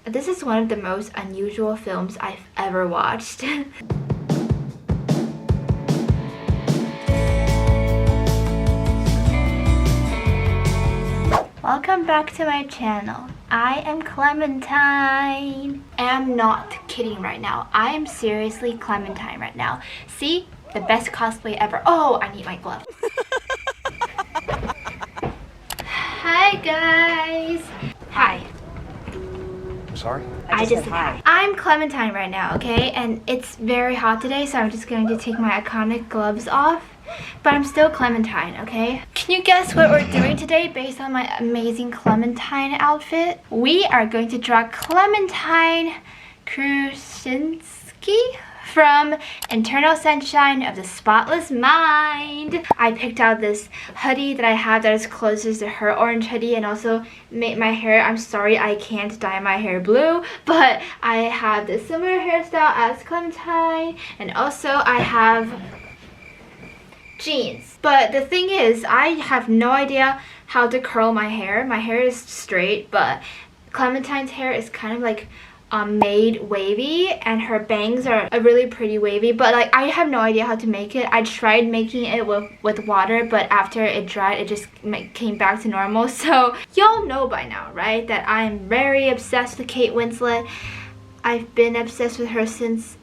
This is one of the most unusual films I've ever watched. Welcome back to my channel. I am Clementine. I'm not kidding right now. I am seriously Clementine right now. See? The best cosplay ever. Oh, I need my glove. Hi guys. Hi. Sorry? I just said hi. I'm Clementine right now, okay? And it's very hot today, so I'm just going to take my iconic gloves off. But I'm still Clementine, okay? Can you guess what we're doing today based on my amazing Clementine outfit? We are going to draw Clementine Kruczynski from Eternal Sunshine of the Spotless Mind. I picked out this hoodie that I have that is closest to her orange hoodie, and also made my hair. I'm sorry I can't dye my hair blue, but I have the similar hairstyle as Clementine, and also I have jeans. But the thing is, I have no idea how to curl my hair. My hair is straight, but Clementine's hair is kind of like made wavy, and her bangs are a really pretty wavy, but like I have no idea how to make it. I tried making it with water, but after it dried it just came back to normal. So y'all know by now, right, that I'm very obsessed with Kate Winslet. I've been obsessed with her since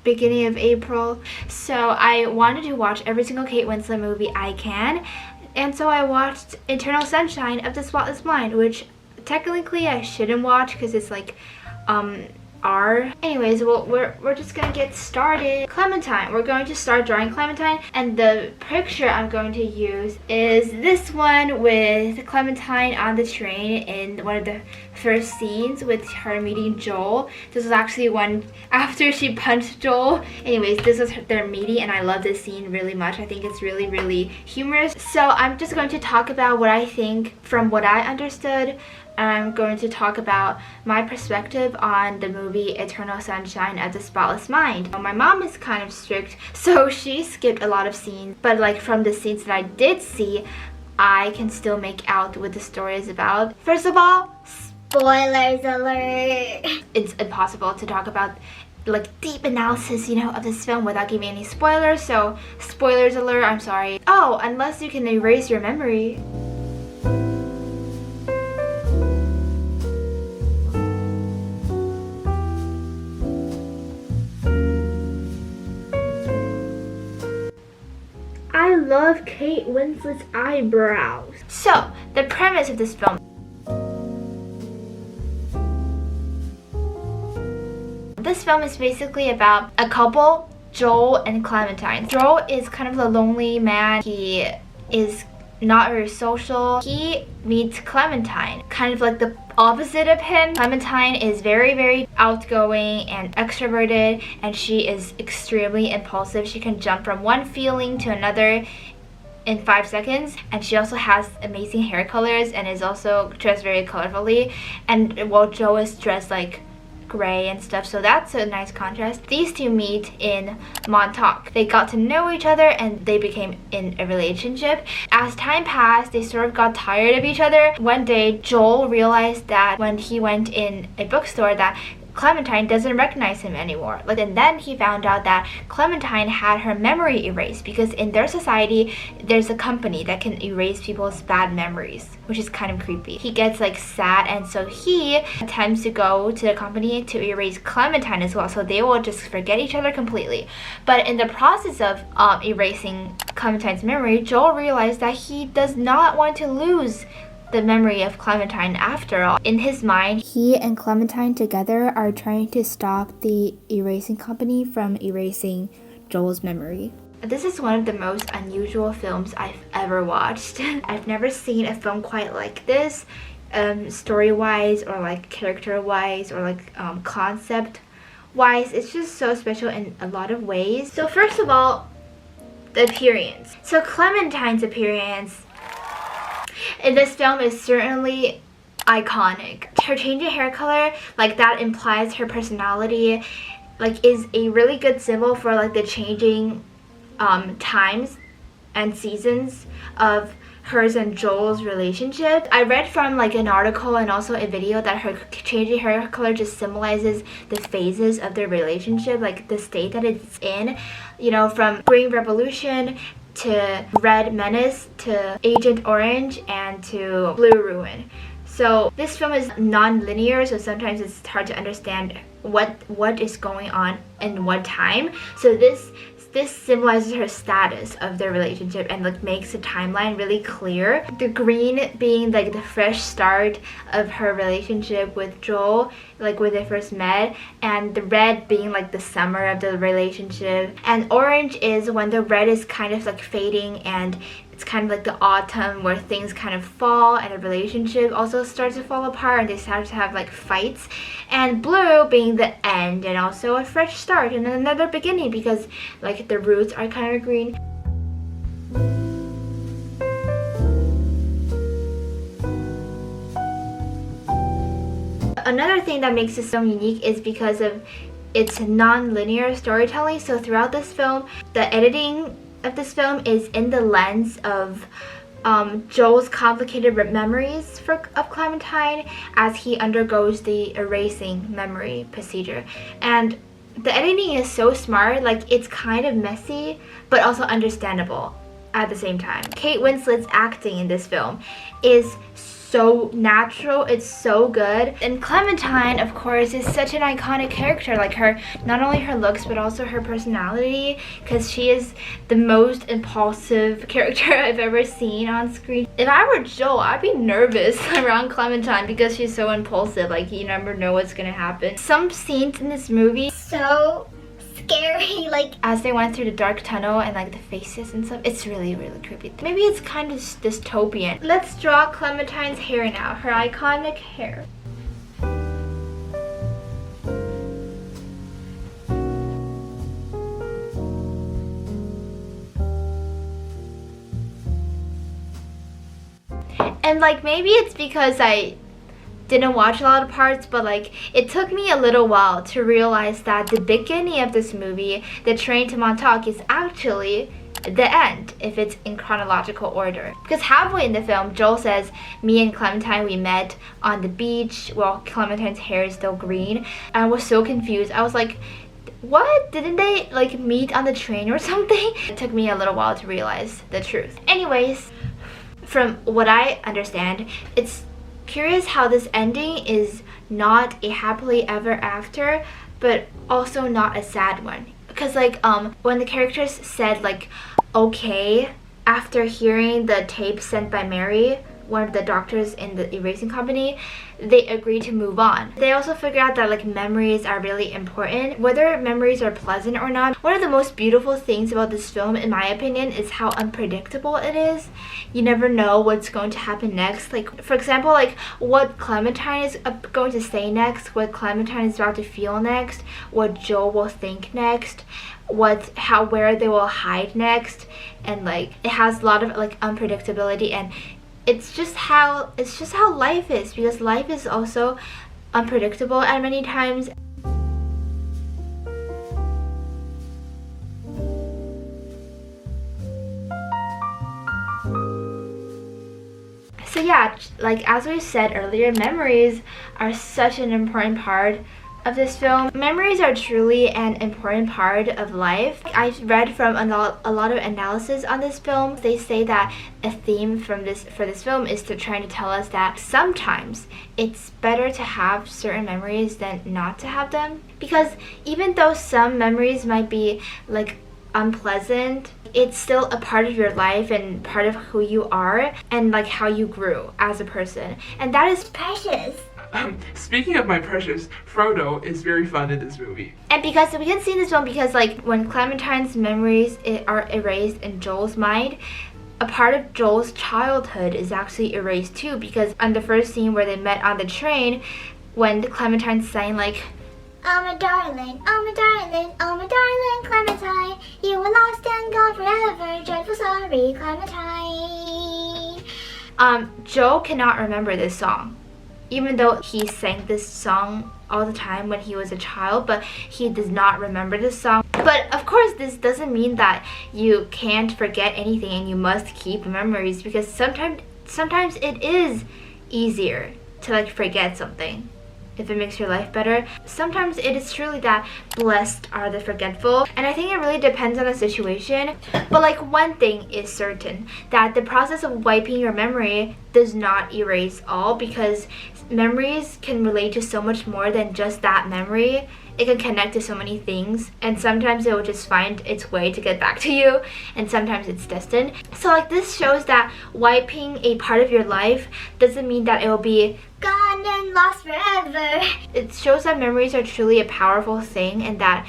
beginning of April, so I wanted to watch every single Kate Winslet movie I can, and so I watched Eternal Sunshine of the Spotless Mind, which technically I shouldn't watch because it's like R. Anyways, well, we're just gonna get started. Clementine. We're going to start drawing Clementine, and the picture I'm going to use is this one with Clementine on the train in one of the first scenes with her meeting Joel. This was actually one after she punched Joel. Anyways, this was their meeting, and I love this scene really much. I think it's really, really humorous. So I'm just going to talk about what I think from what I understood. I'm going to talk about my perspective on the movie Eternal Sunshine of the Spotless Mind. My mom is kind of strict, so she skipped a lot of scenes, but like from the scenes that I did see, I can still make out what the story is about. First of all, spoilers alert! It's impossible to talk about like deep analysis, you know, of this film without giving any spoilers, so spoilers alert, I'm sorry. Oh, unless you can erase your memory. I love Kate Winslet's eyebrows. So, the premise of this film. This film is basically about a couple, Joel and Clementine. Joel is kind of a lonely man. He is not very social. He meets Clementine, kind of like the opposite of him. Clementine is very, very outgoing and extroverted, and she is extremely impulsive. She can jump from one feeling to another in 5 seconds, and she also has amazing hair colors and is also dressed very colorfully, and while Joe is dressed like gray and stuff, so that's a nice contrast. These two meet in Montauk. They got to know each other and they became in a relationship. As time passed, they sort of got tired of each other. One day, Joel realized that when he went in a bookstore that Clementine doesn't recognize him anymore. And then he found out that Clementine had her memory erased, because in their society there's a company that can erase people's bad memories, which is kind of creepy. He gets like sad, and so he attempts to go to the company to erase Clementine as well, so they will just forget each other completely. But in the process of erasing Clementine's memory, Joel realized that he does not want to lose the memory of Clementine after all. In his mind, he and Clementine together are trying to stop the erasing company from erasing Joel's memory. This is one of the most unusual films I've ever watched. I've never seen a film quite like this, story-wise or like character-wise or like concept-wise. It's just so special in a lot of ways. So first of all, the appearance. So Clementine's appearance in this film is certainly iconic. Her change of hair color, like that implies her personality, like is a really good symbol for like the changing times and seasons of hers and Joel's relationship. I read from like an article and also a video that her changing hair color just symbolizes the phases of their relationship, like the state that it's in, you know, from Green Revolution to Red Menace to Agent Orange and to Blue Ruin. So this film is non-linear, so sometimes it's hard to understand what is going on in what time. So this symbolizes her status of their relationship and like makes the timeline really clear. The green being like the fresh start of her relationship with Joel, like when they first met, and the red being like the summer of the relationship, and orange is when the red is kind of like fading and it's kind of like the autumn where things kind of fall and the relationship also starts to fall apart and they start to have like fights, and blue being the end and also a fresh start and another beginning because like the roots are kind of green. Another thing that makes this film unique is because of its non-linear storytelling. So throughout this film, the editing of this film is in the lens of Joel's complicated memories of Clementine as he undergoes the erasing memory procedure. And the editing is so smart, like it's kind of messy but also understandable at the same time. Kate Winslet's acting in this film is so natural, it's so good. And Clementine, of course, is such an iconic character, like her, not only her looks but also her personality, because she is the most impulsive character I've ever seen on screen. If I were Joel, I'd be nervous around Clementine because she's so impulsive, like you never know what's gonna happen. Some scenes in this movie So scary, like as they went through the dark tunnel and like the faces and stuff, it's really creepy. Maybe it's kind of dystopian. Let's draw Clementine's hair now, her iconic hair. And like maybe it's because I didn't watch a lot of parts, but like it took me a little while to realize that the beginning of this movie, the train to Montauk, is actually the end if it's in chronological order. Because halfway in the film, Joel says, "Me and Clementine, we met on the beach while Clementine's hair is still green." And I was so confused. I was like, what? Didn't they like meet on the train or something? It took me a little while to realize the truth. Anyways, from what I understand, it's curious how this ending is not a happily ever after, but also not a sad one. Because like when the characters said like okay after hearing the tape sent by Mary, one of the doctors in the erasing company, they agreed to move on. They also figured out that like memories are really important, whether memories are pleasant or not. One of the most beautiful things about this film, in my opinion, is how unpredictable it is. You never know what's going to happen next. Like for example, like what Clementine is going to say next, what Clementine is about to feel next, what Joel will think next, where they will hide next, and like it has a lot of like unpredictability, and it's just how life is, because life is also unpredictable at many times. So yeah, like as we said earlier, memories are such an important part of this film. Memories are truly an important part of life. I've read from a lot of analysis on this film. They say that a theme for this film is to try to tell us that sometimes it's better to have certain memories than not to have them. Because even though some memories might be like unpleasant, it's still a part of your life and part of who you are and like how you grew as a person. And that is precious. Speaking of my precious, Frodo is very fun in this movie. And because we can see in this film, because like when Clementine's memories are erased in Joel's mind, a part of Joel's childhood is actually erased too, because on the first scene where they met on the train, when Clementine's saying like, "Oh my darling, oh my darling, oh my darling Clementine, you were lost and gone forever, dreadful sorry Clementine." Joel cannot remember this song. Even though he sang this song all the time when he was a child, but he does not remember this song. But of course, this doesn't mean that you can't forget anything and you must keep memories, because sometimes it is easier to like forget something if it makes your life better. Sometimes it is truly that blessed are the forgetful, and I think it really depends on the situation. But like, one thing is certain, that the process of wiping your memory does not erase all, because memories can relate to so much more than just that memory. It can connect to so many things, and sometimes it will just find its way to get back to you, and sometimes it's destined. So like, this shows that wiping a part of your life doesn't mean that it will be Gone and lost forever. it shows that memories are truly a powerful thing, and that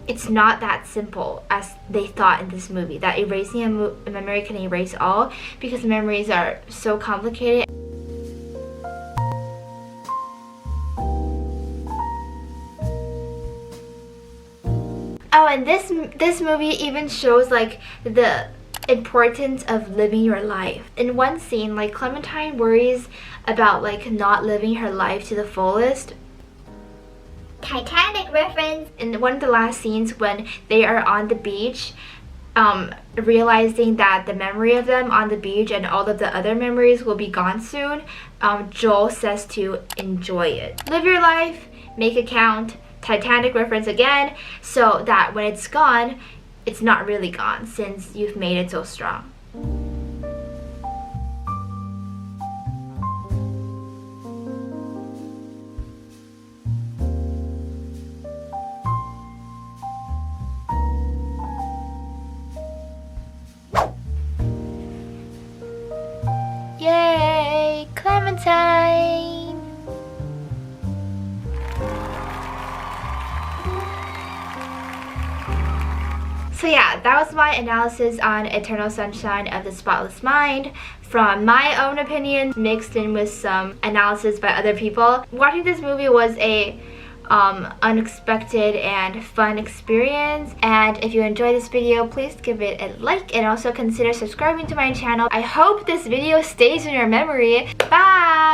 it's not that simple as they thought in this movie, that erasing a memory can erase all, because memories are so complicated. Oh, and this movie even shows like the importance of living your life. In one scene, like, Clementine worries about like not living her life to the fullest. Titanic reference. In one of the last scenes, when they are on the beach, realizing that the memory of them on the beach and all of the other memories will be gone soon, Joel says to enjoy it. Live your life, make it count. Titanic reference again, so that when it's gone, it's not really gone, since you've made it so strong. Yay, Clementine! So yeah, that was my analysis on Eternal Sunshine of the Spotless Mind, from my own opinion mixed in with some analysis by other people. Watching this movie was a unexpected and fun experience, and if you enjoyed this video, please give it a like and also consider subscribing to my channel. I hope this video stays in your memory. Bye!